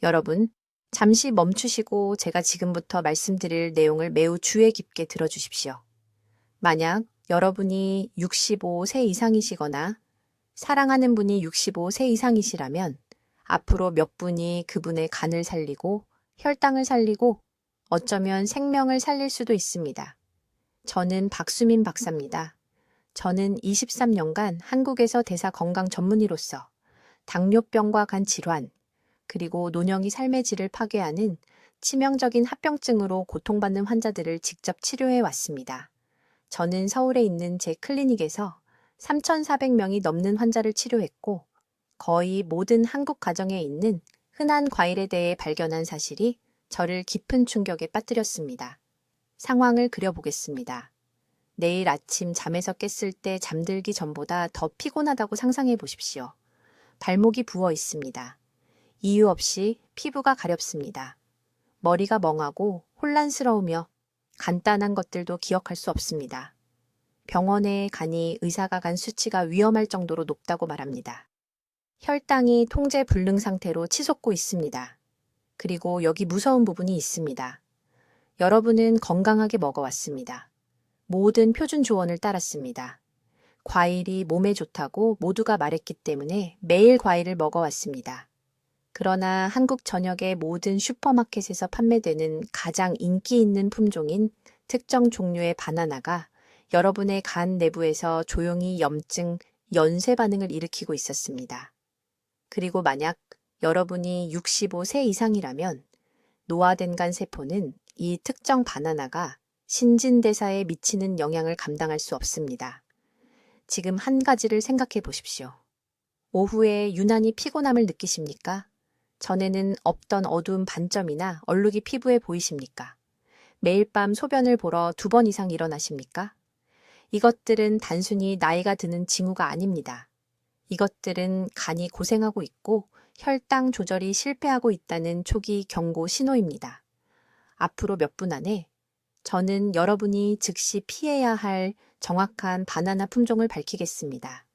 여러분, 잠시 멈추시고 제가 지금부터 말씀드릴 내용을 매우 주의 깊게 들어주십시오. 만약 여러분이 65세 이상이시거나 사랑하는 분이 65세 이상이시라면 앞으로 몇 분이 그분의 간을 살리고 혈당을 살리고 어쩌면 생명을 살릴 수도 있습니다. 저는 박수민 박사입니다. 저는 23년간 한국에서 대사 건강 전문의로서 당뇨병과 간 질환, 그리고 노령이 삶의 질을 파괴하는 치명적인 합병증으로 고통받는 환자들을 직접 치료해 왔습니다. 저는 서울에 있는 제 클리닉에서 3,400명이 넘는 환자를 치료했고 거의 모든 한국 가정에 있는 흔한 과일에 대해 발견한 사실이 저를 깊은 충격에 빠뜨렸습니다. 상황을 그려보겠습니다. 내일 아침 잠에서 깼을 때 잠들기 전보다 더 피곤하다고 상상해 보십시오. 발목이 부어 있습니다. 이유 없이 피부가 가렵습니다. 머리가 멍하고 혼란스러우며 간단한 것들도 기억할 수 없습니다. 병원에 가니 의사가 간 수치가 위험할 정도로 높다고 말합니다. 혈당이 통제 불능 상태로 치솟고 있습니다. 그리고 여기 무서운 부분이 있습니다. 여러분은 건강하게 먹어왔습니다. 모든 표준 조언을 따랐습니다. 과일이 몸에 좋다고 모두가 말했기 때문에 매일 과일을 먹어왔습니다. 그러나 한국 전역의 모든 슈퍼마켓에서 판매되는 가장 인기 있는 품종인 특정 종류의 바나나가 여러분의 간 내부에서 조용히 염증, 연쇄 반응을 일으키고 있었습니다. 그리고 만약 여러분이 65세 이상이라면 노화된 간 세포는 이 특정 바나나가 신진대사에 미치는 영향을 감당할 수 없습니다. 지금 한 가지를 생각해 보십시오. 오후에 유난히 피곤함을 느끼십니까? 전에는 없던 어두운 반점이나 얼룩이 피부에 보이십니까? 매일 밤 소변을 보러 2번 이상 일어나십니까? 이것들은 단순히 나이가 드는 징후가 아닙니다. 이것들은 간이 고생하고 있고 혈당 조절이 실패하고 있다는 초기 경고 신호입니다. 앞으로 몇 분 안에 저는 여러분이 즉시 피해야 할 정확한 바나나 품종을 밝히겠습니다.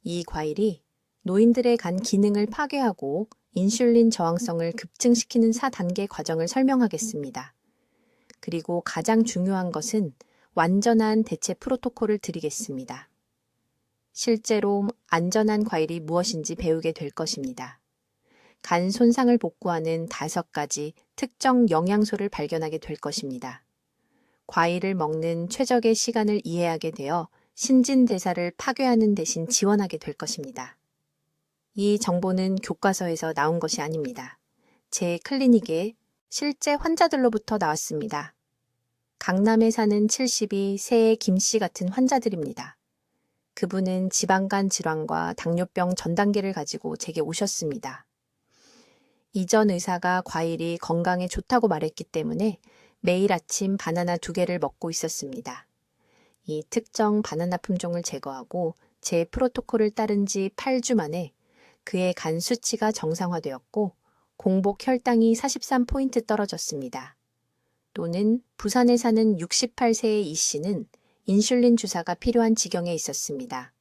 이 과일이 노인들의 간 기능을 파괴하고 인슐린 저항성을 급증시키는 4단계 과정을 설명하겠습니다. 그리고 가장 중요한 것은 완전한 대체 프로토콜을 드리겠습니다. 실제로 안전한 과일이 무엇인지 배우게 될 것입니다. 간 손상을 복구하는 5가지 특정 영양소를 발견하게 될 것입니다. 과일을 먹는 최적의 시간을 이해하게 되어 신진대사를 파괴하는 대신 지원하게 될 것입니다. 이 정보는 교과서에서 나온 것이 아닙니다. 제 클리닉에 실제 환자들로부터 나왔습니다. 강남에 사는 72세의 김씨 같은 환자들입니다. 그분은 지방간 질환과 당뇨병 전 단계를 가지고 제게 오셨습니다. 이전 의사가 과일이 건강에 좋다고 말했기 때문에 매일 아침 바나나 2개를 먹고 있었습니다. 이 특정 바나나 품종을 제거하고 제 프로토콜을 따른 지 8주 만에 그의 간 수치가 정상화되었고 공복 혈당이 43포인트 떨어졌습니다. 또는 부산에 사는 68세의 이 씨는 인슐린 주사가 필요한 지경에 있었습니다.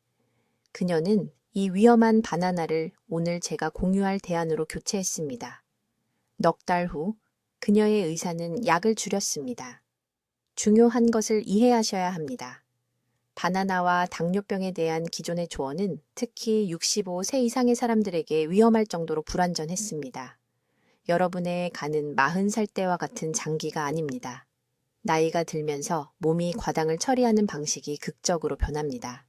그녀는 이 위험한 바나나를 오늘 제가 공유할 대안으로 교체했습니다. 넉 달 후 그녀의 의사는 약을 줄였습니다. 중요한 것을 이해하셔야 합니다. 바나나와 당뇨병에 대한 기존의 조언은 특히 65세 이상의 사람들에게 위험할 정도로 불완전했습니다. 여러분의 간은 40살 때와 같은 장기가 아닙니다. 나이가 들면서 몸이 과당을 처리하는 방식이 극적으로 변합니다.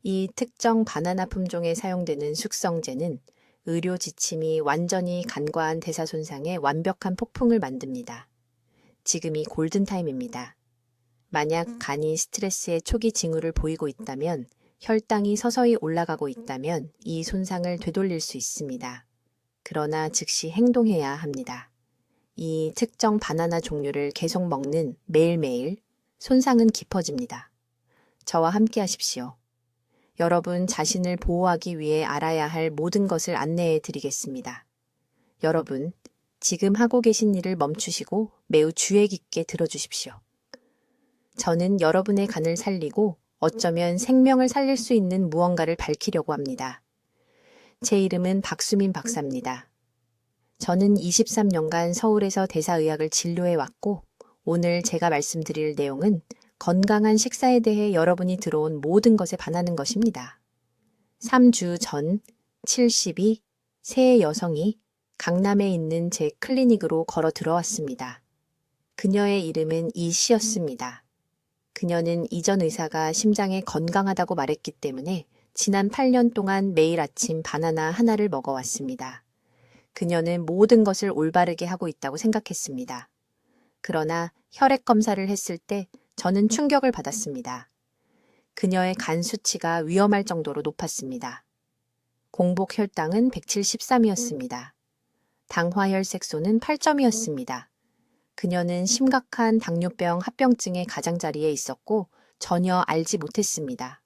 이 특정 바나나 품종에 사용되는 숙성제는 의료 지침이 완전히 간과한 대사 손상에 완벽한 폭풍을 만듭니다. 지금이 골든타임입니다. 만약 간이 스트레스의 초기 징후를 보이고 있다면, 혈당이 서서히 올라가고 있다면 이 손상을 되돌릴 수 있습니다. 그러나 즉시 행동해야 합니다. 이 특정 바나나 종류를 계속 먹는 매일매일 손상은 깊어집니다. 저와 함께 하십시오. 여러분 자신을 보호하기 위해 알아야 할 모든 것을 안내해 드리겠습니다. 여러분, 지금 하고 계신 일을 멈추시고 매우 주의 깊게 들어주십시오. 저는 여러분의 간을 살리고 어쩌면 생명을 살릴 수 있는 무언가를 밝히려고 합니다. 제 이름은 박수민 박사입니다. 저는 23년간 서울에서 대사의학을 진료해왔고, 오늘 제가 말씀드릴 내용은 건강한 식사에 대해 여러분이 들어온 모든 것에 반하는 것입니다. 3주 전 72, 세 여성이 강남에 있는 제 클리닉으로 걸어 들어왔습니다. 그녀의 이름은 이씨였습니다. 그녀는 이전 의사가 심장에 건강하다고 말했기 때문에 지난 8년 동안 매일 아침 바나나 하나를 먹어왔습니다. 그녀는 모든 것을 올바르게 하고 있다고 생각했습니다. 그러나 혈액 검사를 했을 때 저는 충격을 받았습니다. 그녀의 간 수치가 위험할 정도로 높았습니다. 공복 혈당은 173이었습니다. 당화혈색소는 8점이었습니다. 그녀는 심각한 당뇨병 합병증의 가장자리에 있었고 전혀 알지 못했습니다.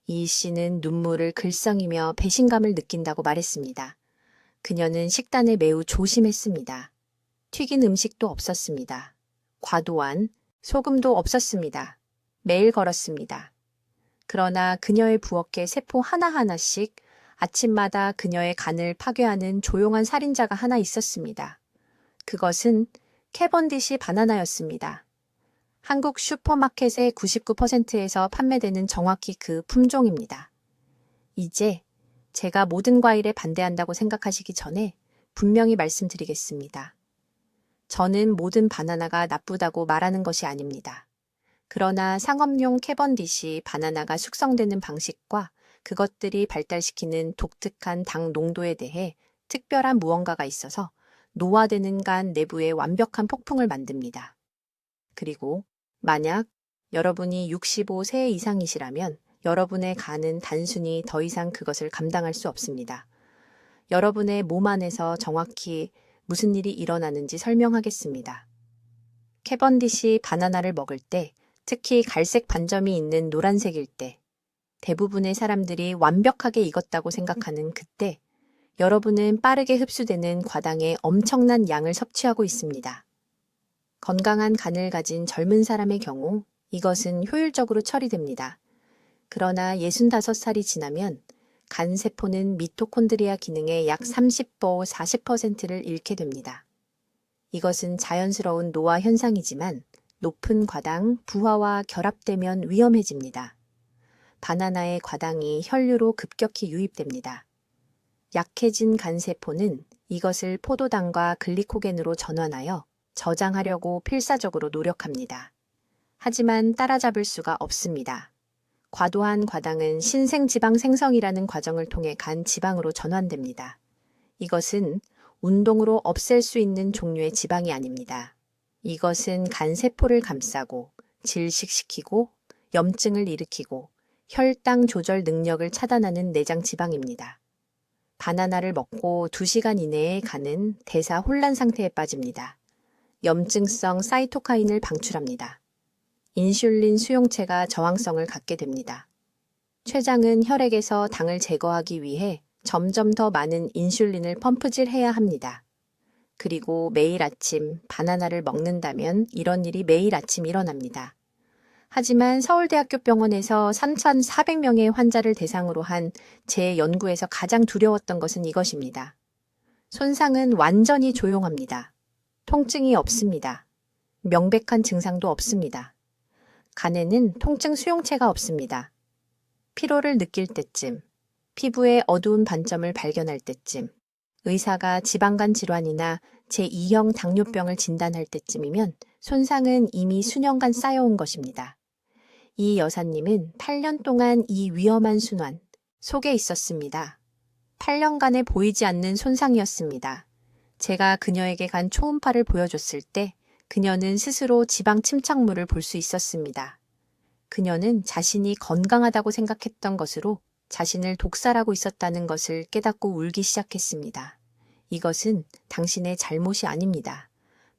이 씨는 눈물을 글썽이며 배신감을 느낀다고 말했습니다. 그녀는 식단에 매우 조심했습니다. 튀긴 음식도 없었습니다. 과도한 소금도 없었습니다. 매일 걸었습니다. 그러나 그녀의 부엌에 세포 하나하나씩 아침마다 그녀의 간을 파괴하는 조용한 살인자가 하나 있었습니다. 그것은 캐번디시 바나나였습니다. 한국 슈퍼마켓의 99%에서 판매되는 정확히 그 품종입니다. 이제 제가 모든 과일에 반대한다고 생각하시기 전에 분명히 말씀드리겠습니다. 저는 모든 바나나가 나쁘다고 말하는 것이 아닙니다. 그러나 상업용 캐번디시 바나나가 숙성되는 방식과 그것들이 발달시키는 독특한 당 농도에 대해 특별한 무언가가 있어서 노화되는 간 내부에 완벽한 폭풍을 만듭니다. 그리고 만약 여러분이 65세 이상이시라면 여러분의 간은 단순히 더 이상 그것을 감당할 수 없습니다. 여러분의 몸 안에서 정확히 무슨 일이 일어나는지 설명하겠습니다. 캐번디시 바나나를 먹을 때, 특히 갈색 반점이 있는 노란색일 때, 대부분의 사람들이 완벽하게 익었다고 생각하는 그때, 여러분은 빠르게 흡수되는 과당의 엄청난 양을 섭취하고 있습니다. 건강한 간을 가진 젊은 사람의 경우 이것은 효율적으로 처리됩니다. 그러나 65살이 지나면 간 세포는 미토콘드리아 기능의 약 30보 40%를 잃게 됩니다. 이것은 자연스러운 노화 현상이지만 높은 과당, 부하와 결합되면 위험해집니다. 바나나의 과당이 혈류로 급격히 유입됩니다. 약해진 간 세포는 이것을 포도당과 글리코겐으로 전환하여 저장하려고 필사적으로 노력합니다. 하지만 따라잡을 수가 없습니다. 과도한 과당은 신생지방 생성이라는 과정을 통해 간 지방으로 전환됩니다. 이것은 운동으로 없앨 수 있는 종류의 지방이 아닙니다. 이것은 간 세포를 감싸고 질식시키고 염증을 일으키고 혈당 조절 능력을 차단하는 내장 지방입니다. 바나나를 먹고 2시간 이내에 간은 대사 혼란 상태에 빠집니다. 염증성 사이토카인을 방출합니다. 인슐린 수용체가 저항성을 갖게 됩니다. 췌장은 혈액에서 당을 제거하기 위해 점점 더 많은 인슐린을 펌프질해야 합니다. 그리고 매일 아침 바나나를 먹는다면 이런 일이 매일 아침 일어납니다. 하지만 서울대학교 병원에서 3,400명의 환자를 대상으로 한 제 연구에서 가장 두려웠던 것은 이것입니다. 손상은 완전히 조용합니다. 통증이 없습니다. 명백한 증상도 없습니다. 간에는 통증 수용체가 없습니다. 피로를 느낄 때쯤, 피부의 어두운 반점을 발견할 때쯤, 의사가 지방간 질환이나 제2형 당뇨병을 진단할 때쯤이면 손상은 이미 수년간 쌓여온 것입니다. 이 여사님은 8년 동안 이 위험한 순환 속에 있었습니다. 8년간에 보이지 않는 손상이었습니다. 제가 그녀에게 간 초음파를 보여줬을 때 그녀는 스스로 지방 침착물을 볼 수 있었습니다. 그녀는 자신이 건강하다고 생각했던 것으로 자신을 독살하고 있었다는 것을 깨닫고 울기 시작했습니다. 이것은 당신의 잘못이 아닙니다.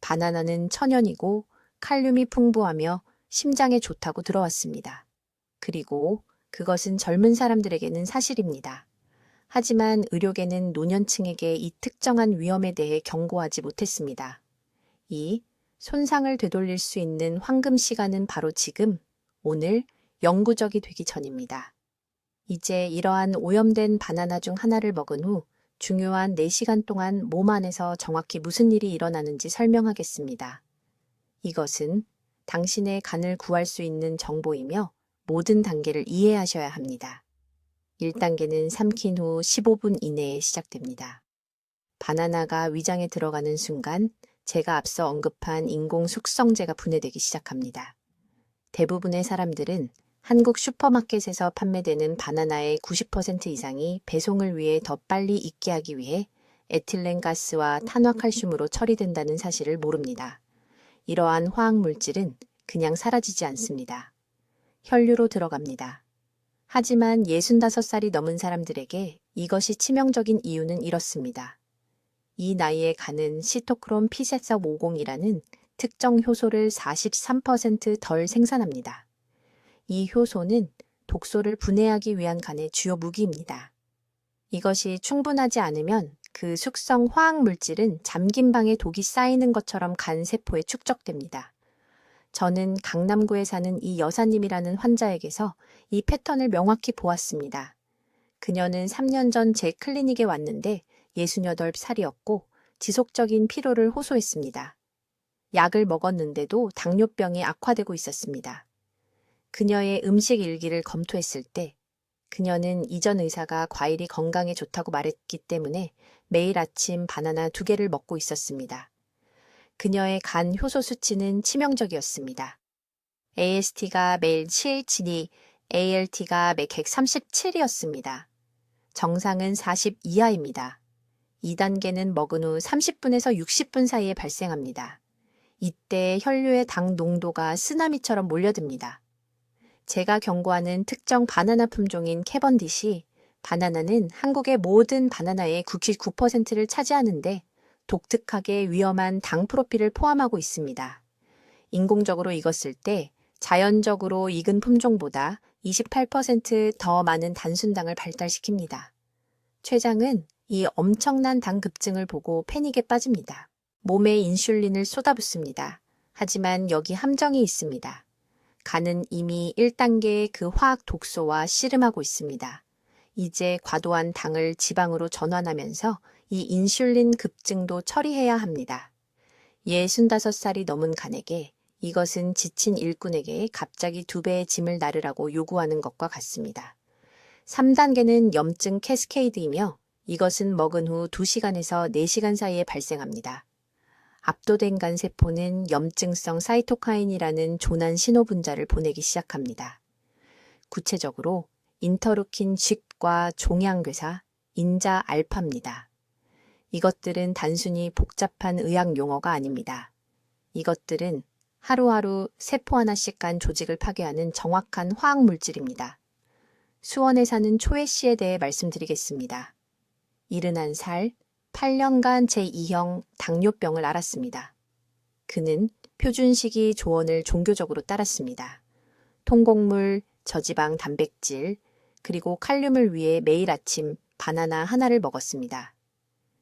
바나나는 천연이고 칼륨이 풍부하며 심장에 좋다고 들어왔습니다. 그리고 그것은 젊은 사람들에게는 사실입니다. 하지만 의료계는 노년층에게 이 특정한 위험에 대해 경고하지 못했습니다. 이 손상을 되돌릴 수 있는 황금 시간은 바로 지금, 오늘 영구적이 되기 전입니다. 이제 이러한 오염된 바나나 중 하나를 먹은 후 중요한 4시간 동안 몸 안에서 정확히 무슨 일이 일어나는지 설명하겠습니다. 이것은 당신의 간을 구할 수 있는 정보이며 모든 단계를 이해하셔야 합니다. 1단계는 삼킨 후 15분 이내에 시작됩니다. 바나나가 위장에 들어가는 순간 제가 앞서 언급한 인공 숙성제가 분해되기 시작합니다. 대부분의 사람들은 한국 슈퍼마켓에서 판매되는 바나나의 90% 이상이 배송을 위해 더 빨리 익게 하기 위해 에틸렌가스와 탄화칼슘으로 처리된다는 사실을 모릅니다. 이러한 화학물질은 그냥 사라지지 않습니다. 혈류로 들어갑니다. 하지만 65살이 넘은 사람들에게 이것이 치명적인 이유는 이렇습니다. 이 나이에 간은 시토크롬 P450이라는 특정 효소를 43% 덜 생산합니다. 이 효소는 독소를 분해하기 위한 간의 주요 무기입니다. 이것이 충분하지 않으면 그 숙성 화학 물질은 잠긴 방에 독이 쌓이는 것처럼 간 세포에 축적됩니다. 저는 강남구에 사는 이 여사님이라는 환자에게서 이 패턴을 명확히 보았습니다. 그녀는 3년 전 제 클리닉에 왔는데 68살이었고 지속적인 피로를 호소했습니다. 약을 먹었는데도 당뇨병이 악화되고 있었습니다. 그녀의 음식 일기를 검토했을 때 그녀는 이전 의사가 과일이 건강에 좋다고 말했기 때문에 매일 아침 바나나 2개를 먹고 있었습니다. 그녀의 간 효소 수치는 치명적이었습니다. AST가 매일 7치니 ALT가 매 137이었습니다. 정상은 40 이하입니다. 2단계는 먹은 후 30분에서 60분 사이에 발생합니다. 이때 혈류의 당 농도가 쓰나미처럼 몰려듭니다. 제가 경고하는 특정 바나나 품종인 캐번디시, 바나나는 한국의 모든 바나나의 99%를 차지하는데 독특하게 위험한 당 프로필을 포함하고 있습니다. 인공적으로 익었을 때 자연적으로 익은 품종보다 28% 더 많은 단순당을 발달시킵니다. 췌장은 이 엄청난 당 급증을 보고 패닉에 빠집니다. 몸에 인슐린을 쏟아붓습니다. 하지만 여기 함정이 있습니다. 간은 이미 1단계의 그 화학 독소와 씨름하고 있습니다. 이제 과도한 당을 지방으로 전환하면서 이 인슐린 급증도 처리해야 합니다. 65살이 넘은 간에게 이것은 지친 일꾼에게 갑자기 2배의 짐을 나르라고 요구하는 것과 같습니다. 3단계는 염증 캐스케이드이며 이것은 먹은 후 2시간에서 4시간 사이에 발생합니다. 압도된 간 세포는 염증성 사이토카인이라는 조난 신호 분자를 보내기 시작합니다. 구체적으로 인터루킨 G과 종양괴사, 인자 알파입니다. 이것들은 단순히 복잡한 의학 용어가 아닙니다. 이것들은 하루하루 세포 하나씩 간 조직을 파괴하는 정확한 화학 물질입니다. 수원에 사는 초혜 씨에 대해 말씀드리겠습니다. 71살, 8년간 제2형 당뇨병을 앓았습니다. 그는 표준식이 조언을 종교적으로 따랐습니다. 통곡물, 저지방 단백질, 그리고 칼륨을 위해 매일 아침 바나나 하나를 먹었습니다.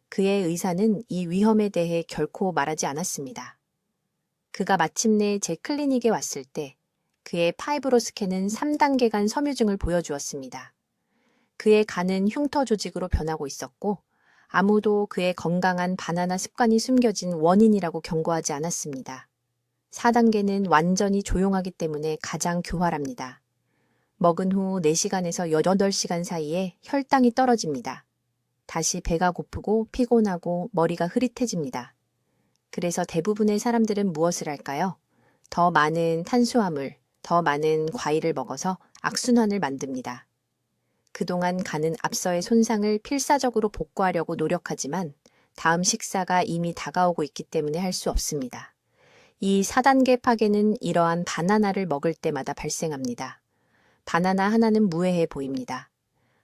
그의 의사는 이 위험에 대해 결코 말하지 않았습니다. 그가 마침내 제 클리닉에 왔을 때 그의 파이브로스캔은 3단계 간 섬유증을 보여주었습니다. 그의 간은 흉터 조직으로 변하고 있었고 아무도 그의 건강한 바나나 습관이 숨겨진 원인이라고 경고하지 않았습니다. 4단계는 완전히 조용하기 때문에 가장 교활합니다. 먹은 후 4시간에서 8시간 사이에 혈당이 떨어집니다. 다시 배가 고프고 피곤하고 머리가 흐릿해집니다. 그래서 대부분의 사람들은 무엇을 할까요? 더 많은 탄수화물, 더 많은 과일을 먹어서 악순환을 만듭니다. 그동안 간은 앞서의 손상을 필사적으로 복구하려고 노력하지만 다음 식사가 이미 다가오고 있기 때문에 할 수 없습니다. 이 4단계 파괴는 이러한 바나나를 먹을 때마다 발생합니다. 바나나 하나는 무해해 보입니다.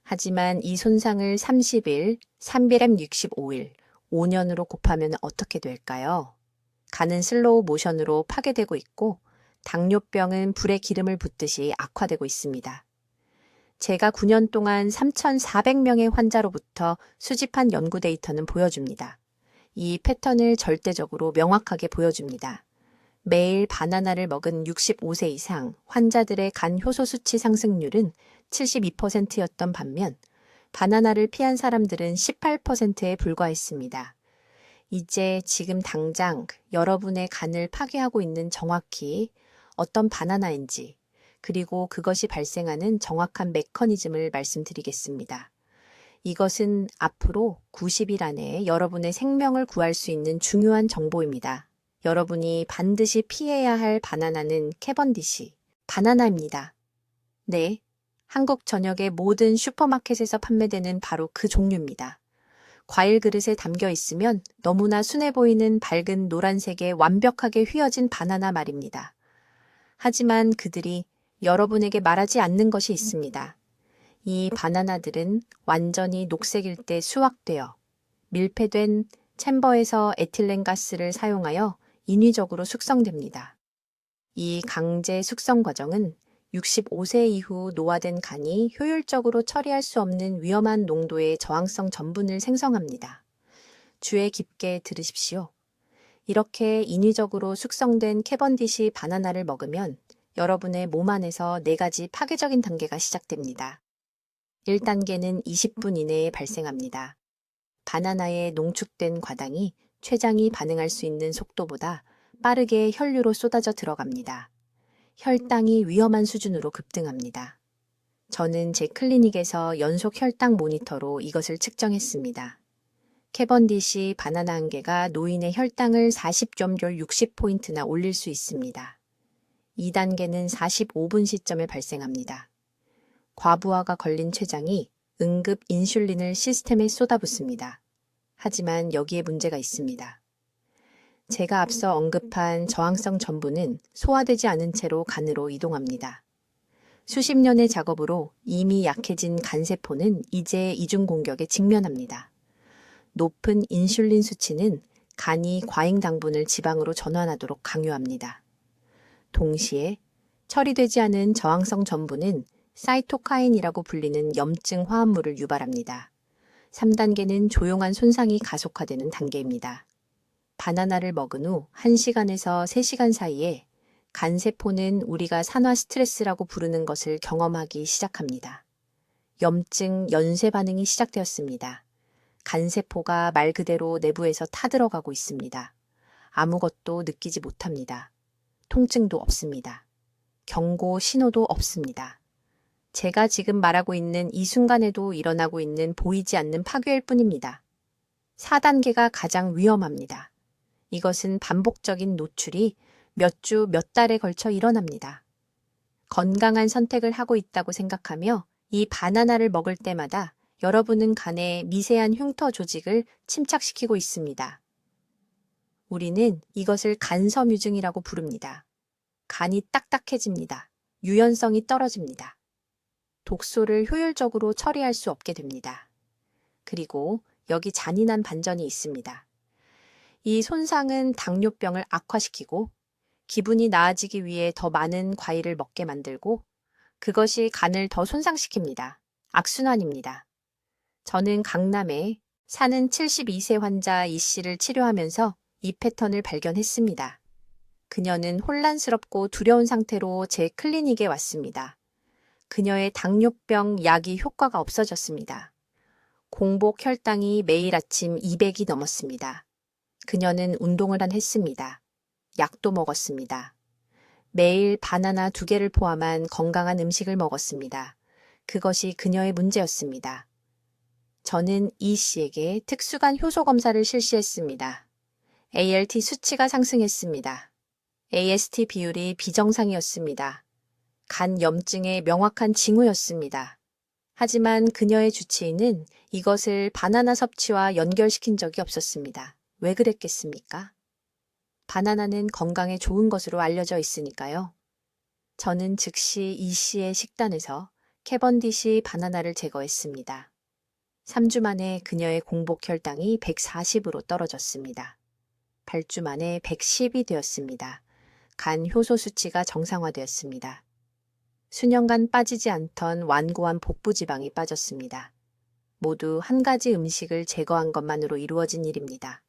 하지만 이 손상을 30일, 365일, 5년으로 곱하면 어떻게 될까요? 간은 슬로우 모션으로 파괴되고 있고 당뇨병은 불에 기름을 붓듯이 악화되고 있습니다. 제가 9년 동안 3,400명의 환자로부터 수집한 연구 데이터는 보여줍니다. 이 패턴을 절대적으로 명확하게 보여줍니다. 매일 바나나를 먹은 65세 이상 환자들의 간 효소 수치 상승률은 72%였던 반면 바나나를 피한 사람들은 18%에 불과했습니다. 이제 지금 당장 여러분의 간을 파괴하고 있는 정확히 어떤 바나나인지, 그리고 그것이 발생하는 정확한 메커니즘을 말씀드리겠습니다. 이것은 앞으로 90일 안에 여러분의 생명을 구할 수 있는 중요한 정보입니다. 여러분이 반드시 피해야 할 바나나는 캐번디시, 바나나입니다. 네, 한국 전역의 모든 슈퍼마켓에서 판매되는 바로 그 종류입니다. 과일 그릇에 담겨 있으면 너무나 순해 보이는 밝은 노란색의 완벽하게 휘어진 바나나 말입니다. 하지만 그들이 여러분에게 말하지 않는 것이 있습니다. 이 바나나들은 완전히 녹색일 때 수확되어 밀폐된 챔버에서 에틸렌 가스를 사용하여 인위적으로 숙성됩니다. 이 강제 숙성 과정은 65세 이후 노화된 간이 효율적으로 처리할 수 없는 위험한 농도의 저항성 전분을 생성합니다. 주의 깊게 들으십시오. 이렇게 인위적으로 숙성된 캐번디시 바나나를 먹으면 여러분의 몸 안에서 4가지 파괴적인 단계가 시작됩니다. 1단계는 20분 이내에 발생합니다. 바나나에 농축된 과당이 췌장이 반응할 수 있는 속도보다 빠르게 혈류로 쏟아져 들어갑니다. 혈당이 위험한 수준으로 급등합니다. 저는 제 클리닉에서 연속 혈당 모니터로 이것을 측정했습니다. 캐번디시 바나나 한 개가 노인의 혈당을 40.60포인트나 올릴 수 있습니다. 2단계는 45분 시점에 발생합니다. 과부하가 걸린 췌장이 응급 인슐린을 시스템에 쏟아붓습니다. 하지만 여기에 문제가 있습니다. 제가 앞서 언급한 저항성 전분은 소화되지 않은 채로 간으로 이동합니다. 수십 년의 작업으로 이미 약해진 간세포는 이제 이중 공격에 직면합니다. 높은 인슐린 수치는 간이 과잉 당분을 지방으로 전환하도록 강요합니다. 동시에 처리되지 않은 저항성 전분은 사이토카인이라고 불리는 염증 화합물을 유발합니다. 3단계는 조용한 손상이 가속화되는 단계입니다. 바나나를 먹은 후 1시간에서 3시간 사이에 간세포는 우리가 산화 스트레스라고 부르는 것을 경험하기 시작합니다. 염증 연쇄 반응이 시작되었습니다. 간세포가 말 그대로 내부에서 타들어가고 있습니다. 아무것도 느끼지 못합니다. 통증도 없습니다. 경고 신호도 없습니다. 제가 지금 말하고 있는 이 순간에도 일어나고 있는 보이지 않는 파괴일 뿐입니다. 4단계가 가장 위험합니다. 이것은 반복적인 노출이 몇 주, 몇 달에 걸쳐 일어납니다. 건강한 선택을 하고 있다고 생각하며 이 바나나를 먹을 때마다 여러분은 간에 미세한 흉터 조직을 침착시키고 있습니다. 우리는 이것을 간섬유증이라고 부릅니다. 간이 딱딱해집니다. 유연성이 떨어집니다. 독소를 효율적으로 처리할 수 없게 됩니다. 그리고 여기 잔인한 반전이 있습니다. 이 손상은 당뇨병을 악화시키고 기분이 나아지기 위해 더 많은 과일을 먹게 만들고 그것이 간을 더 손상시킵니다. 악순환입니다. 저는 강남에 사는 72세 환자 이 씨를 치료하면서 이 패턴을 발견했습니다. 그녀는 혼란스럽고 두려운 상태로 제 클리닉에 왔습니다. 그녀의 당뇨병 약이 효과가 없어졌습니다. 공복 혈당이 매일 아침 200이 넘었습니다. 그녀는 운동을 했습니다. 약도 먹었습니다. 매일 바나나 2개를 포함한 건강한 음식을 먹었습니다. 그것이 그녀의 문제였습니다. 저는 이 씨에게 특수간 효소 검사를 실시했습니다. ALT 수치가 상승했습니다. AST 비율이 비정상이었습니다. 간 염증의 명확한 징후였습니다. 하지만 그녀의 주치의는 이것을 바나나 섭취와 연결시킨 적이 없었습니다. 왜 그랬겠습니까? 바나나는 건강에 좋은 것으로 알려져 있으니까요. 저는 즉시 이 씨의 식단에서 캐번디시 바나나를 제거했습니다. 3주 만에 그녀의 공복 혈당이 140으로 떨어졌습니다. 8주 만에 110이 되었습니다. 간 효소 수치가 정상화되었습니다. 수년간 빠지지 않던 완고한 복부 지방이 빠졌습니다. 모두 한 가지 음식을 제거한 것만으로 이루어진 일입니다.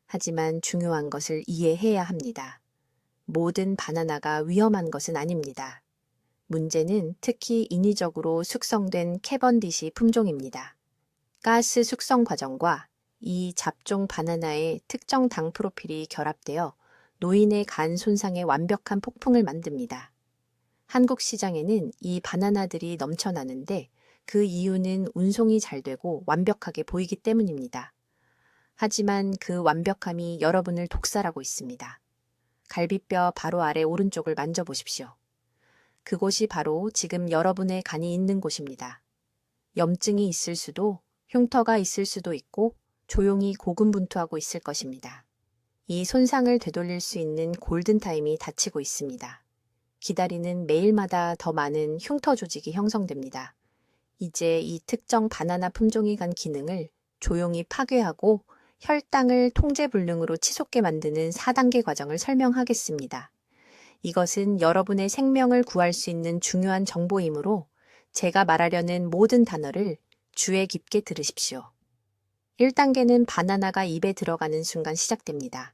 하지만 중요한 것을 이해해야 합니다. 모든 바나나가 위험한 것은 아닙니다. 문제는 특히 인위적으로 숙성된 캐번디시 품종입니다. 가스 숙성 과정과 이 잡종 바나나의 특정 당 프로필이 결합되어 노인의 간 손상에 완벽한 폭풍을 만듭니다. 한국 시장에는 이 바나나들이 넘쳐나는데 그 이유는 운송이 잘 되고 완벽하게 보이기 때문입니다. 하지만 그 완벽함이 여러분을 독살하고 있습니다. 갈비뼈 바로 아래 오른쪽을 만져보십시오. 그곳이 바로 지금 여러분의 간이 있는 곳입니다. 염증이 있을 수도, 흉터가 있을 수도 있고 조용히 고군분투하고 있을 것입니다. 이 손상을 되돌릴 수 있는 골든타임이 닫히고 있습니다. 기다리는 매일마다 더 많은 흉터 조직이 형성됩니다. 이제 이 특정 바나나 품종이 간 기능을 조용히 파괴하고 혈당을 통제불능으로 치솟게 만드는 4단계 과정을 설명하겠습니다. 이것은 여러분의 생명을 구할 수 있는 중요한 정보이므로 제가 말하려는 모든 단어를 주의 깊게 들으십시오. 1단계는 바나나가 입에 들어가는 순간 시작됩니다.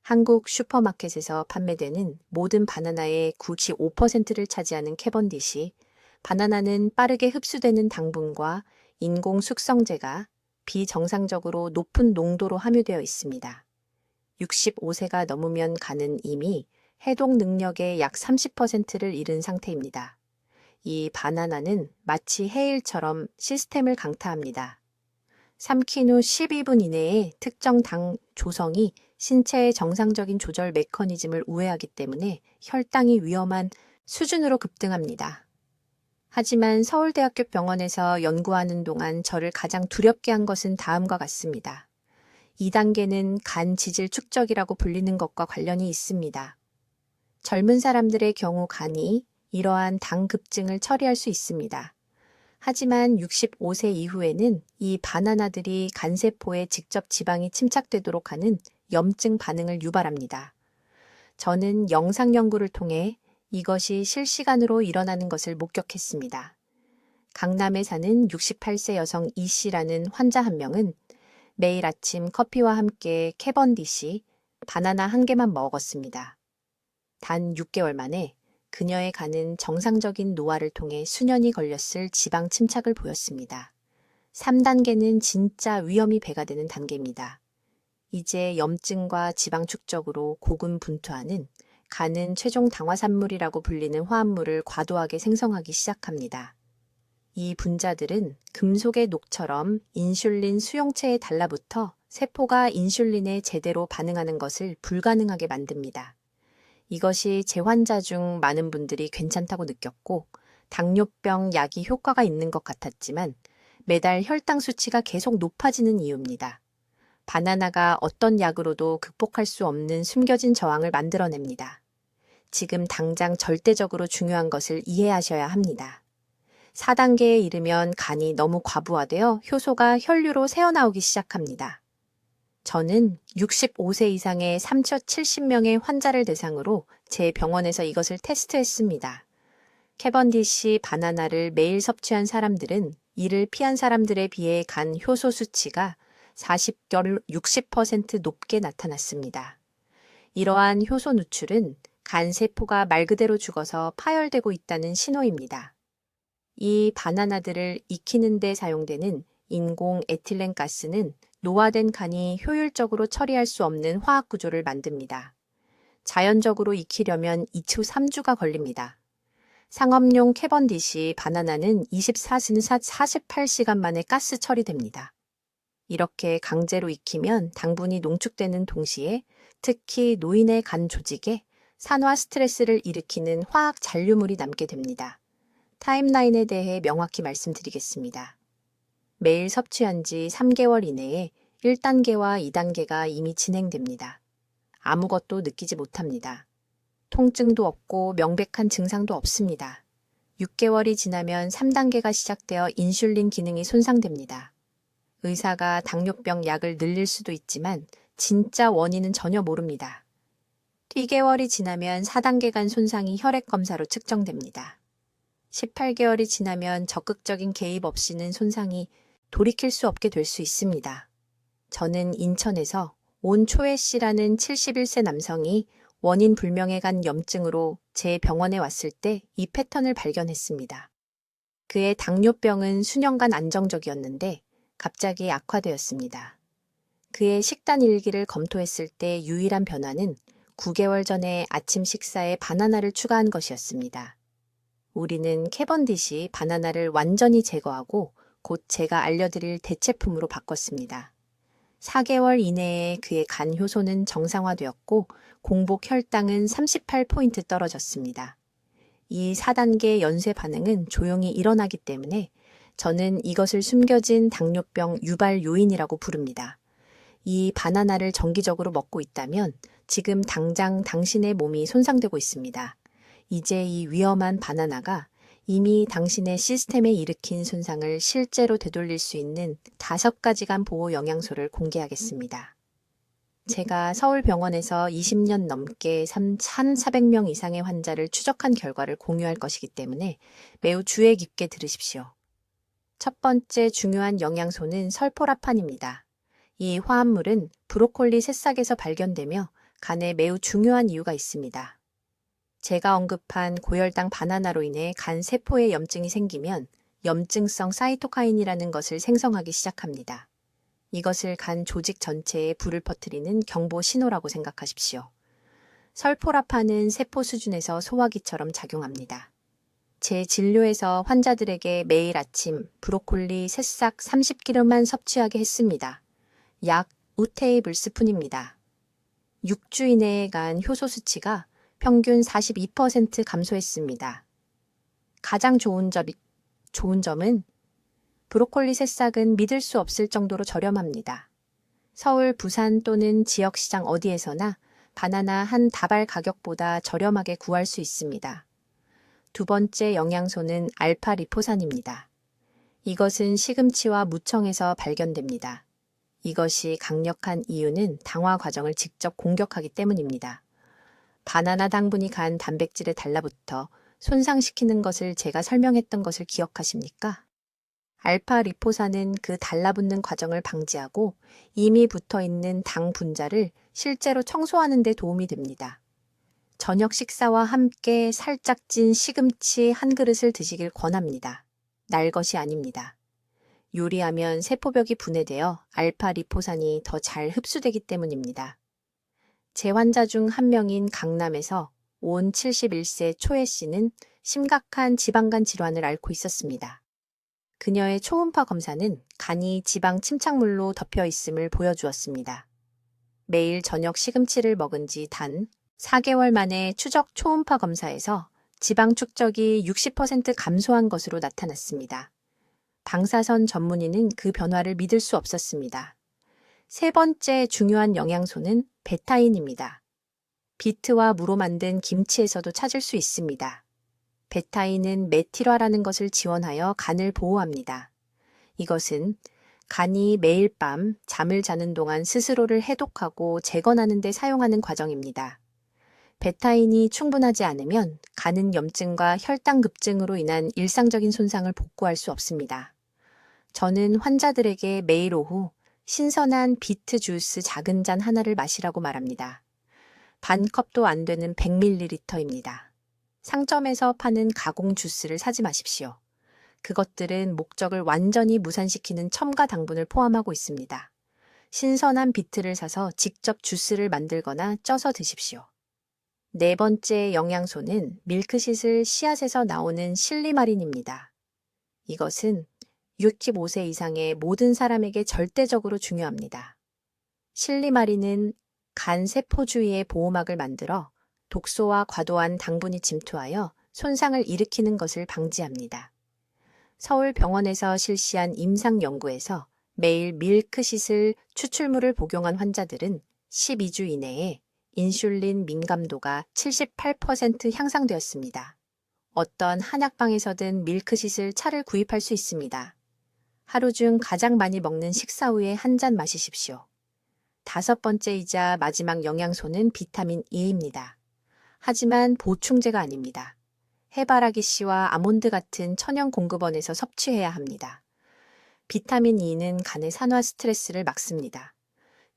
한국 슈퍼마켓에서 판매되는 모든 바나나의 95%를 차지하는 캐번디시, 바나나는 빠르게 흡수되는 당분과 인공 숙성제가 비정상적으로 높은 농도로 함유되어 있습니다. 65세가 넘으면 간은 이미 해독 능력의 약 30%를 잃은 상태입니다. 이 바나나는 마치 해일처럼 시스템을 강타합니다. 삼킨 후 12분 이내에 특정 당 조성이 신체의 정상적인 조절 메커니즘을 우회하기 때문에 혈당이 위험한 수준으로 급등합니다. 하지만 서울대학교 병원에서 연구하는 동안 저를 가장 두렵게 한 것은 다음과 같습니다. 2단계는 간 지질 축적이라고 불리는 것과 관련이 있습니다. 젊은 사람들의 경우 간이 이러한 당 급증을 처리할 수 있습니다. 하지만 65세 이후에는 이 바나나들이 간세포에 직접 지방이 침착되도록 하는 염증 반응을 유발합니다. 저는 영상 연구를 통해 이것이 실시간으로 일어나는 것을 목격했습니다. 강남에 사는 68세 여성 이씨라는 환자 한 명은 매일 아침 커피와 함께 캐번디시, 바나나 한 개만 먹었습니다. 단 6개월 만에 그녀의 간은 정상적인 노화를 통해 수년이 걸렸을 지방 침착을 보였습니다. 3단계는 진짜 위험이 배가 되는 단계입니다. 이제 염증과 지방 축적으로 고군분투하는 간은 최종 당화산물이라고 불리는 화합물을 과도하게 생성하기 시작합니다. 이 분자들은 금속의 녹처럼 인슐린 수용체에 달라붙어 세포가 인슐린에 제대로 반응하는 것을 불가능하게 만듭니다. 이것이 제 환자 중 많은 분들이 괜찮다고 느꼈고 당뇨병 약이 효과가 있는 것 같았지만 매달 혈당 수치가 계속 높아지는 이유입니다. 바나나가 어떤 약으로도 극복할 수 없는 숨겨진 저항을 만들어냅니다. 지금 당장 절대적으로 중요한 것을 이해하셔야 합니다. 4단계에 이르면 간이 너무 과부하되어 효소가 혈류로 새어나오기 시작합니다. 저는 65세 이상의 3,070명의 환자를 대상으로 제 병원에서 이것을 테스트했습니다. 캐번디시 바나나를 매일 섭취한 사람들은 이를 피한 사람들에 비해 간 효소 수치가 60% 높게 나타났습니다. 이러한 효소 누출은 간 세포가 말 그대로 죽어서 파열되고 있다는 신호입니다. 이 바나나들을 익히는 데 사용되는 인공 에틸렌 가스는 노화된 간이 효율적으로 처리할 수 없는 화학 구조를 만듭니다. 자연적으로 익히려면 2주 3주가 걸립니다. 상업용 캐번디시 바나나는 24시간 48시간 만에 가스 처리됩니다. 이렇게 강제로 익히면 당분이 농축되는 동시에 특히 노인의 간 조직에 산화 스트레스를 일으키는 화학 잔류물이 남게 됩니다. 타임라인에 대해 명확히 말씀드리겠습니다. 매일 섭취한 지 3개월 이내에 1단계와 2단계가 이미 진행됩니다. 아무것도 느끼지 못합니다. 통증도 없고 명백한 증상도 없습니다. 6개월이 지나면 3단계가 시작되어 인슐린 기능이 손상됩니다. 의사가 당뇨병 약을 늘릴 수도 있지만 진짜 원인은 전혀 모릅니다. 2개월이 지나면 4단계 간 손상이 혈액 검사로 측정됩니다. 18개월이 지나면 적극적인 개입 없이는 손상이 돌이킬 수 없게 될 수 있습니다. 저는 인천에서 온초혜 씨라는 71세 남성이 원인 불명의 간 염증으로 제 병원에 왔을 때 이 패턴을 발견했습니다. 그의 당뇨병은 수년간 안정적이었는데 갑자기 악화되었습니다. 그의 식단 일기를 검토했을 때 유일한 변화는 9개월 전에 아침 식사에 바나나를 추가한 것이었습니다. 우리는 캐번디시 바나나를 완전히 제거하고 곧 제가 알려드릴 대체품으로 바꿨습니다. 4개월 이내에 그의 간 효소는 정상화되었고 공복 혈당은 38포인트 떨어졌습니다. 이 4단계 연쇄 반응은 조용히 일어나기 때문에 저는 이것을 숨겨진 당뇨병 유발 요인이라고 부릅니다. 이 바나나를 정기적으로 먹고 있다면 지금 당장 당신의 몸이 손상되고 있습니다. 이제 이 위험한 바나나가 이미 당신의 시스템에 일으킨 손상을 실제로 되돌릴 수 있는 5가지간 보호 영양소를 공개하겠습니다. 제가 서울병원에서 20년 넘게 1,400명 이상의 환자를 추적한 결과를 공유할 것이기 때문에 매우 주의 깊게 들으십시오. 첫 번째 중요한 영양소는 설포라판입니다. 이 화합물은 브로콜리 새싹에서 발견되며 간에 매우 중요한 이유가 있습니다. 제가 언급한 고혈당 바나나로 인해 간 세포에 염증이 생기면 염증성 사이토카인이라는 것을 생성하기 시작합니다. 이것을 간 조직 전체에 불을 퍼뜨리는 경보 신호라고 생각하십시오. 설포라판은 세포 수준에서 소화기처럼 작용합니다. 제 진료에서 환자들에게 매일 아침 브로콜리 새싹 30g만 섭취하게 했습니다. 약 5테이블스푼입니다. 6주 이내에 간 효소 수치가 평균 42% 감소했습니다. 가장 좋은 점은 브로콜리 새싹은 믿을 수 없을 정도로 저렴합니다. 서울, 부산 또는 지역시장 어디에서나 바나나 한 다발 가격보다 저렴하게 구할 수 있습니다. 두 번째 영양소는 알파리포산입니다. 이것은 시금치와 무청에서 발견됩니다. 이것이 강력한 이유는 당화 과정을 직접 공격하기 때문입니다. 바나나 당분이 간 단백질에 달라붙어 손상시키는 것을 제가 설명했던 것을 기억하십니까? 알파리포산은 그 달라붙는 과정을 방지하고 이미 붙어있는 당 분자를 실제로 청소하는 데 도움이 됩니다. 저녁 식사와 함께 살짝 찐 시금치 한 그릇을 드시길 권합니다. 날 것이 아닙니다. 요리하면 세포벽이 분해되어 알파리포산이 더 잘 흡수되기 때문입니다. 제 환자 중 한 명인 강남에서 온 71세 초혜 씨는 심각한 지방간 질환을 앓고 있었습니다. 그녀의 초음파 검사는 간이 지방 침착물로 덮여 있음을 보여주었습니다. 매일 저녁 시금치를 먹은 지 단 4개월 만에 추적 초음파 검사에서 지방 축적이 60% 감소한 것으로 나타났습니다. 방사선 전문의는 그 변화를 믿을 수 없었습니다. 세 번째 중요한 영양소는 베타인입니다. 비트와 무로 만든 김치에서도 찾을 수 있습니다. 베타인은 메틸화라는 것을 지원하여 간을 보호합니다. 이것은 간이 매일 밤 잠을 자는 동안 스스로를 해독하고 재건하는 데 사용하는 과정입니다. 베타인이 충분하지 않으면 간은 염증과 혈당 급증으로 인한 일상적인 손상을 복구할 수 없습니다. 저는 환자들에게 매일 오후 신선한 비트 주스 작은 잔 하나를 마시라고 말합니다. 반 컵도 안 되는 100ml입니다. 상점에서 파는 가공 주스를 사지 마십시오. 그것들은 목적을 완전히 무산시키는 첨가 당분을 포함하고 있습니다. 신선한 비트를 사서 직접 주스를 만들거나 쪄서 드십시오. 네 번째 영양소는 밀크시슬 씨앗에서 나오는 실리마린입니다. 이것은 65세 이상의 모든 사람에게 절대적으로 중요합니다. 실리마린은 간 세포 주위의 보호막을 만들어 독소와 과도한 당분이 침투하여 손상을 일으키는 것을 방지합니다. 서울병원에서 실시한 임상 연구에서 매일 밀크시슬 추출물을 복용한 환자들은 12주 이내에 인슐린 민감도가 78% 향상되었습니다. 어떤 한약방에서든 밀크시슬 차를 구입할 수 있습니다. 하루 중 가장 많이 먹는 식사 후에 한 잔 마시십시오. 5번째이자 마지막 영양소는 비타민 E입니다. 하지만 보충제가 아닙니다. 해바라기 씨와 아몬드 같은 천연 공급원에서 섭취해야 합니다. 비타민 E는 간의 산화 스트레스를 막습니다.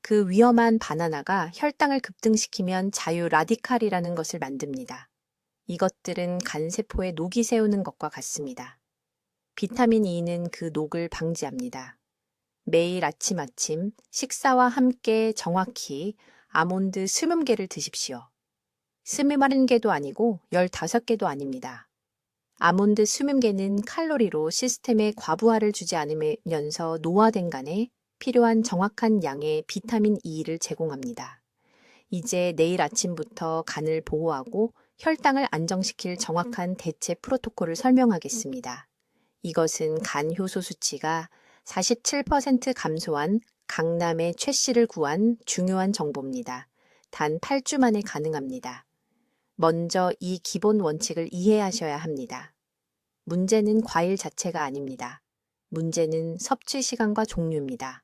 그 위험한 바나나가 혈당을 급등시키면 자유 라디칼이라는 것을 만듭니다. 이것들은 간 세포에 녹이 세우는 것과 같습니다. 비타민 E는 그 녹을 방지합니다. 매일 아침 식사와 함께 정확히 아몬드 20개를 드십시오. 21개도 아니고 15개도 아닙니다. 아몬드 20개는 칼로리로 시스템에 과부하를 주지 않으면서 노화된 간에 필요한 정확한 양의 비타민 E를 제공합니다. 이제 내일 아침부터 간을 보호하고 혈당을 안정시킬 정확한 대체 프로토콜을 설명하겠습니다. 이것은 간 효소 수치가 47% 감소한 강남의 최 씨를 구한 중요한 정보입니다. 단 8주 만에 가능합니다. 먼저 이 기본 원칙을 이해하셔야 합니다. 문제는 과일 자체가 아닙니다. 문제는 섭취 시간과 종류입니다.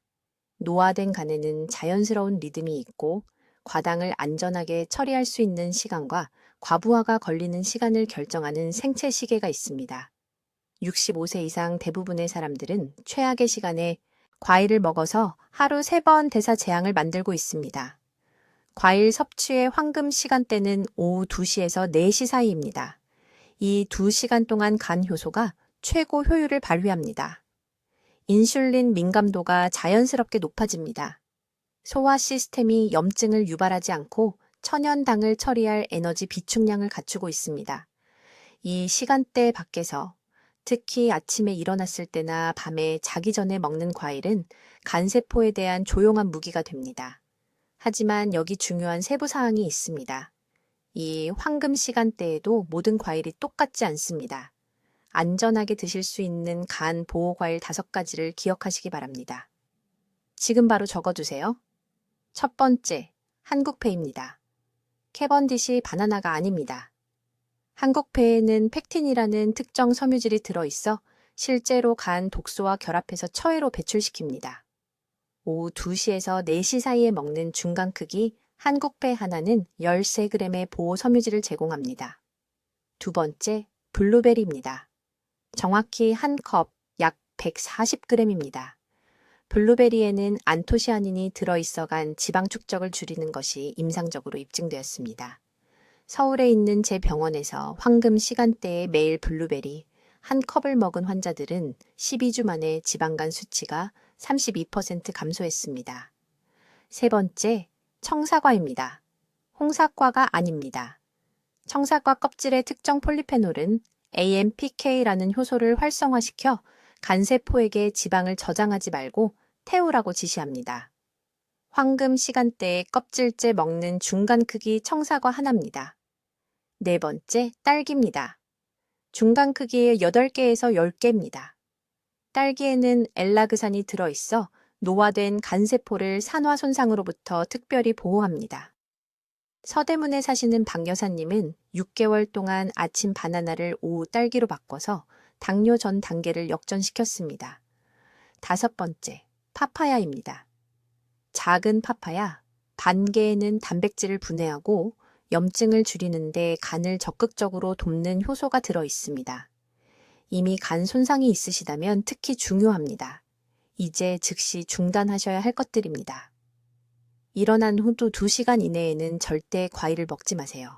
노화된 간에는 자연스러운 리듬이 있고 과당을 안전하게 처리할 수 있는 시간과 과부하가 걸리는 시간을 결정하는 생체 시계가 있습니다. 65세 이상 대부분의 사람들은 최악의 시간에 과일을 먹어서 하루 3번 대사 재앙을 만들고 있습니다. 과일 섭취의 황금 시간대는 오후 2시에서 4시 사이입니다. 이 2시간 동안 간 효소가 최고 효율을 발휘합니다. 인슐린 민감도가 자연스럽게 높아집니다. 소화 시스템이 염증을 유발하지 않고 천연당을 처리할 에너지 비축량을 갖추고 있습니다. 이 시간대 밖에서 특히 아침에 일어났을 때나 밤에 자기 전에 먹는 과일은 간세포에 대한 조용한 무기가 됩니다. 하지만 여기 중요한 세부 사항이 있습니다. 이 황금 시간대에도 모든 과일이 똑같지 않습니다. 안전하게 드실 수 있는 간 보호 과일 5가지를 기억하시기 바랍니다. 지금 바로 적어두세요. 첫 번째, 한국패입니다. 캐번디시 바나나가 아닙니다. 한국패에는 펙틴이라는 특정 섬유질이 들어있어 실제로 간 독소와 결합해서 처해로 배출시킵니다. 오후 2시에서 4시 사이에 먹는 중간 크기 한국패 하나는 13g의 보호 섬유질을 제공합니다. 두 번째, 블루베리입니다. 정확히 한 컵 약 140g입니다. 블루베리에는 안토시아닌이 들어있어 간 지방 축적을 줄이는 것이 임상적으로 입증되었습니다. 서울에 있는 제 병원에서 황금 시간대에 매일 블루베리 한 컵을 먹은 환자들은 12주 만에 지방간 수치가 32% 감소했습니다. 세 번째, 청사과입니다. 홍사과가 아닙니다. 청사과 껍질의 특정 폴리페놀은 AMPK라는 효소를 활성화시켜 간세포에게 지방을 저장하지 말고 태우라고 지시합니다. 황금 시간대에 껍질째 먹는 중간 크기 청사과 하나입니다. 네 번째, 딸기입니다. 중간 크기의 8개에서 10개입니다. 딸기에는 엘라그산이 들어있어 노화된 간세포를 산화 손상으로부터 특별히 보호합니다. 서대문에 사시는 박 여사님은 6개월 동안 아침 바나나를 오후 딸기로 바꿔서 당뇨 전 단계를 역전시켰습니다. 다섯 번째, 파파야입니다. 작은 파파야, 반 개에는 단백질을 분해하고 염증을 줄이는데 간을 적극적으로 돕는 효소가 들어 있습니다. 이미 간 손상이 있으시다면 특히 중요합니다. 이제 즉시 중단하셔야 할 것들입니다. 일어난 후도 2시간 이내에는 절대 과일을 먹지 마세요.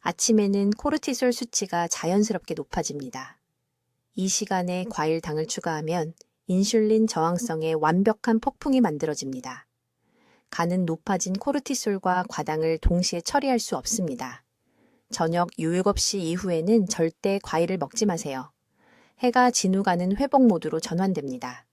아침에는 코르티솔 수치가 자연스럽게 높아집니다. 이 시간에 과일당을 추가하면 인슐린 저항성의 완벽한 폭풍이 만들어집니다. 간은 높아진 코르티솔과 과당을 동시에 처리할 수 없습니다. 저녁 7시 이후에는 절대 과일을 먹지 마세요. 해가 진 후 간은 회복 모드로 전환됩니다.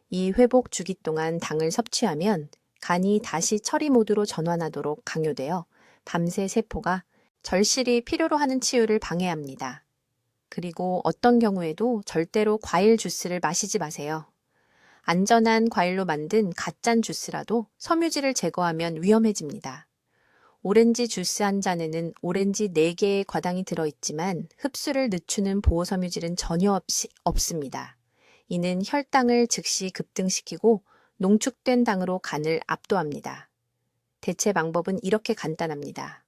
이 회복 주기 동안 당을 섭취하면 간이 다시 처리 모드로 전환하도록 강요되어 밤새 세포가 절실히 필요로 하는 치유를 방해합니다. 그리고 어떤 경우에도 절대로 과일 주스를 마시지 마세요. 안전한 과일로 만든 가짠 주스라도 섬유질을 제거하면 위험해집니다. 오렌지 주스 한 잔에는 오렌지 4개의 과당이 들어있지만 흡수를 늦추는 보호 섬유질은 전혀 없습니다. 이는 혈당을 즉시 급등시키고 농축된 당으로 간을 압도합니다. 대체 방법은 이렇게 간단합니다.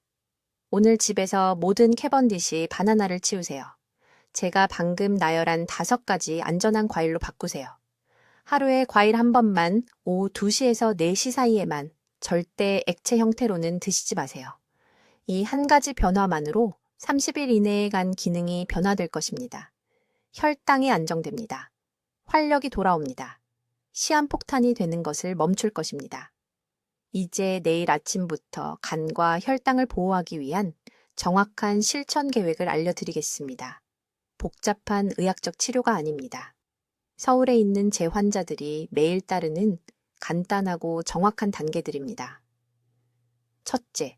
오늘 집에서 모든 캐번디시 바나나를 치우세요. 제가 방금 나열한 5가지 안전한 과일로 바꾸세요. 하루에 과일 한 번만 오후 2시에서 4시 사이에만 절대 액체 형태로는 드시지 마세요. 이 한 가지 변화만으로 30일 이내에 간 기능이 변화될 것입니다. 혈당이 안정됩니다. 활력이 돌아옵니다. 시한폭탄이 되는 것을 멈출 것입니다. 이제 내일 아침부터 간과 혈당을 보호하기 위한 정확한 실천 계획을 알려드리겠습니다. 복잡한 의학적 치료가 아닙니다. 서울에 있는 제 환자들이 매일 따르는 간단하고 정확한 단계들입니다. 첫째,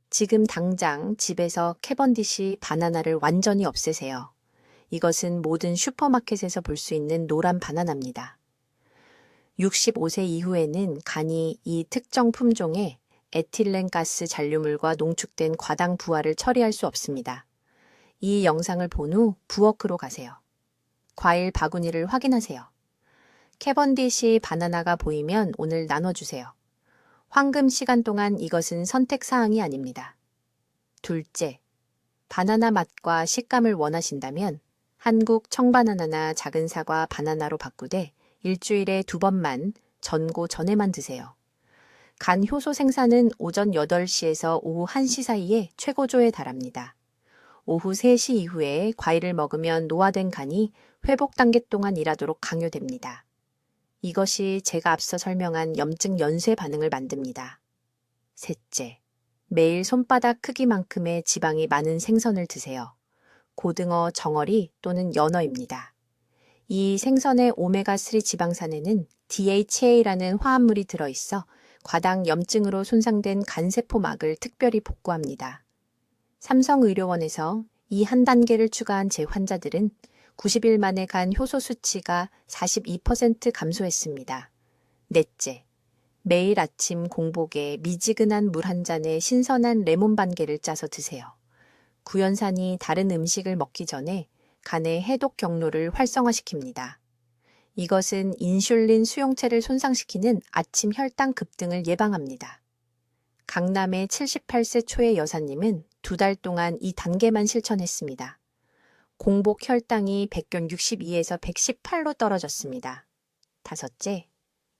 지금 당장 집에서 캐번디시 바나나를 완전히 없애세요. 이것은 모든 슈퍼마켓에서 볼 수 있는 노란 바나나입니다. 65세 이후에는 간이 이 특정 품종의 에틸렌가스 잔류물과 농축된 과당 부화를 처리할 수 없습니다. 이 영상을 본 후 부엌으로 가세요. 과일 바구니를 확인하세요. 캐번디시 바나나가 보이면 오늘 나눠주세요. 황금 시간 동안 이것은 선택사항이 아닙니다. 둘째, 바나나 맛과 식감을 원하신다면 한국 청바나나나 작은 사과 바나나로 바꾸되 일주일에 2번만 전고 전에만 드세요. 간 효소 생산은 오전 8시에서 오후 1시 사이에 최고조에 달합니다. 오후 3시 이후에 과일을 먹으면 노화된 간이 회복 단계 동안 일하도록 강요됩니다. 이것이 제가 앞서 설명한 염증 연쇄 반응을 만듭니다. 셋째, 매일 손바닥 크기만큼의 지방이 많은 생선을 드세요. 고등어, 정어리 또는 연어입니다. 이 생선의 오메가3 지방산에는 DHA라는 화합물이 들어있어 과당 염증으로 손상된 간세포막을 특별히 복구합니다. 삼성의료원에서 이 한 단계를 추가한 제 환자들은 90일 만에 간 효소 수치가 42% 감소했습니다. 넷째, 매일 아침 공복에 미지근한 물 한 잔에 신선한 레몬 반 개를 짜서 드세요. 구연산이 다른 음식을 먹기 전에 간의 해독 경로를 활성화시킵니다. 이것은 인슐린 수용체를 손상시키는 아침 혈당 급등을 예방합니다. 강남의 78세 초의 여사님은 2달 동안 이 단계만 실천했습니다. 공복 혈당이 백균 62에서 118로 떨어졌습니다. 다섯째,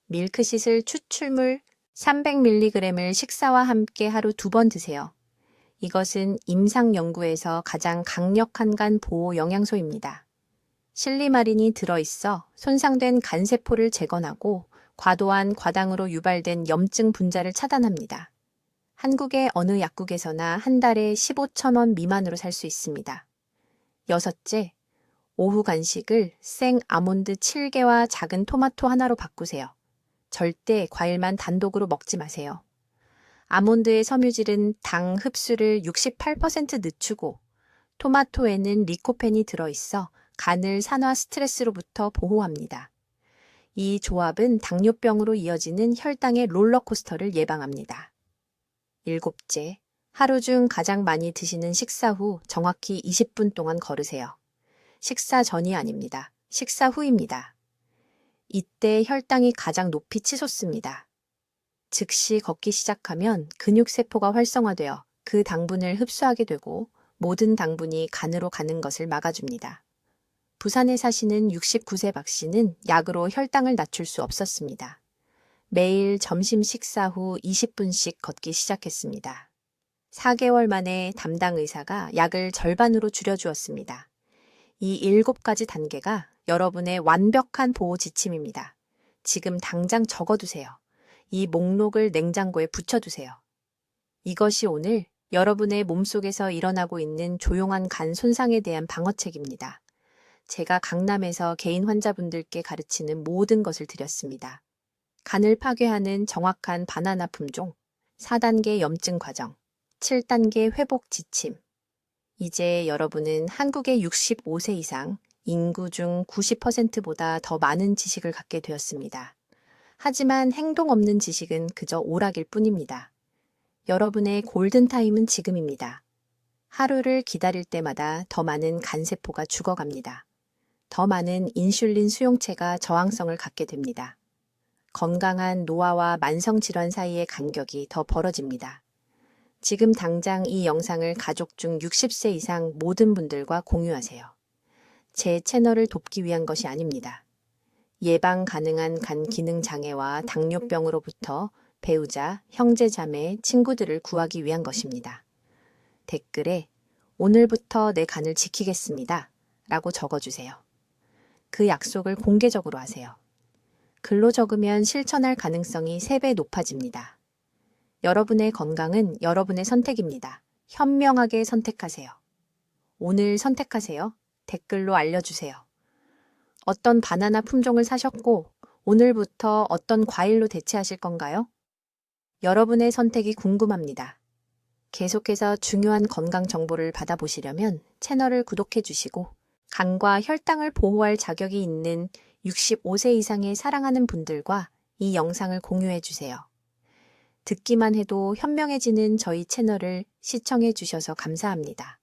밀크시슬 추출물 300mg을 식사와 함께 하루 2번 드세요. 이것은 임상 연구에서 가장 강력한 간 보호 영양소입니다. 실리마린이 들어있어 손상된 간세포를 재건하고 과도한 과당으로 유발된 염증 분자를 차단합니다. 한국의 어느 약국에서나 한 달에 15,000원 미만으로 살 수 있습니다. 여섯째, 오후 간식을 생 아몬드 7개와 작은 토마토 하나로 바꾸세요. 절대 과일만 단독으로 먹지 마세요. 아몬드의 섬유질은 당 흡수를 68% 늦추고 토마토에는 리코펜이 들어있어 간을 산화 스트레스로부터 보호합니다. 이 조합은 당뇨병으로 이어지는 혈당의 롤러코스터를 예방합니다. 일곱째, 하루 중 가장 많이 드시는 식사 후 정확히 20분 동안 걸으세요. 식사 전이 아닙니다. 식사 후입니다. 이때 혈당이 가장 높이 치솟습니다. 즉시 걷기 시작하면 근육세포가 활성화되어 그 당분을 흡수하게 되고 모든 당분이 간으로 가는 것을 막아줍니다. 부산에 사시는 69세 박 씨는 약으로 혈당을 낮출 수 없었습니다. 매일 점심 식사 후 20분씩 걷기 시작했습니다. 4개월 만에 담당 의사가 약을 절반으로 줄여주었습니다. 이 7가지 단계가 여러분의 완벽한 보호 지침입니다. 지금 당장 적어두세요. 이 목록을 냉장고에 붙여두세요. 이것이 오늘 여러분의 몸속에서 일어나고 있는 조용한 간 손상에 대한 방어책입니다. 제가 강남에서 개인 환자분들께 가르치는 모든 것을 드렸습니다. 간을 파괴하는 정확한 바나나 품종, 4단계 염증 과정, 7단계 회복 지침. 이제 여러분은 한국의 65세 이상 인구 중 90%보다 더 많은 지식을 갖게 되었습니다. 하지만 행동 없는 지식은 그저 오락일 뿐입니다. 여러분의 골든타임은 지금입니다. 하루를 기다릴 때마다 더 많은 간세포가 죽어갑니다. 더 많은 인슐린 수용체가 저항성을 갖게 됩니다. 건강한 노화와 만성질환 사이의 간격이 더 벌어집니다. 지금 당장 이 영상을 가족 중 60세 이상 모든 분들과 공유하세요. 제 채널을 돕기 위한 것이 아닙니다. 예방 가능한 간 기능 장애와 당뇨병으로부터 배우자, 형제, 자매, 친구들을 구하기 위한 것입니다. 댓글에 오늘부터 내 간을 지키겠습니다 라고 적어주세요. 그 약속을 공개적으로 하세요. 글로 적으면 실천할 가능성이 3배 높아집니다. 여러분의 건강은 여러분의 선택입니다. 현명하게 선택하세요. 오늘 선택하세요. 댓글로 알려주세요. 어떤 바나나 품종을 사셨고 오늘부터 어떤 과일로 대체하실 건가요? 여러분의 선택이 궁금합니다. 계속해서 중요한 건강 정보를 받아보시려면 채널을 구독해 주시고 간과 혈당을 보호할 자격이 있는 65세 이상의 사랑하는 분들과 이 영상을 공유해 주세요. 듣기만 해도 현명해지는 저희 채널을 시청해 주셔서 감사합니다.